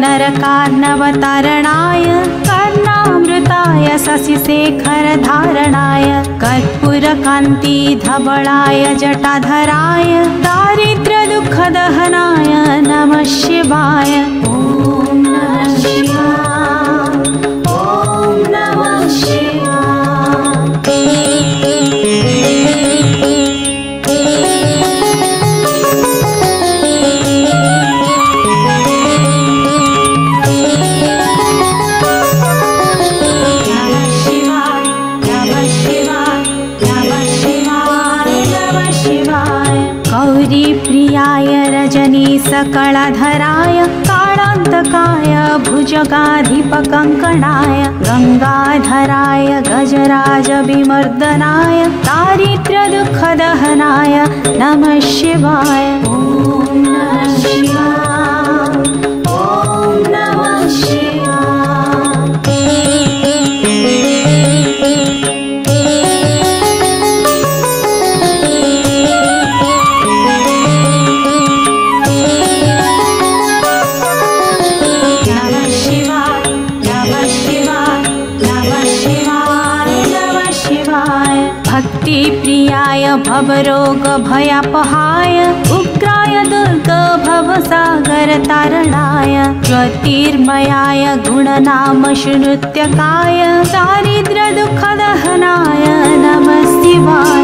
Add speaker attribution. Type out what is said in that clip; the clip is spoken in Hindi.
Speaker 1: नरकार्णवतारणाय कर्णामृताय शशिशेखरधारणाय कर्पूरकान्तिधवलाय जटाधराय दारिद्र्यदुःखदहनाय नमः शिवाय। ॐ नमः शिवाय, ॐ नमः प्रियाय रजनीशकलाधराय कालान्तकाय भुजगाधिपकङ्कणाय गङ्गाधराय गजराजविमर्दनाय दारिद्र्यदुःखदहनाय नमः शिवाय। ॐ नमः शिवाय, ॐ नमः प्रियाय भवरोगभयापहाय उग्राय दुर्गभवसागरतारणाय ज्योतिर्मयाय गुणनामशुनृत्यकाय दारिद्र्यदुःखदहनाय नमः शिवाय।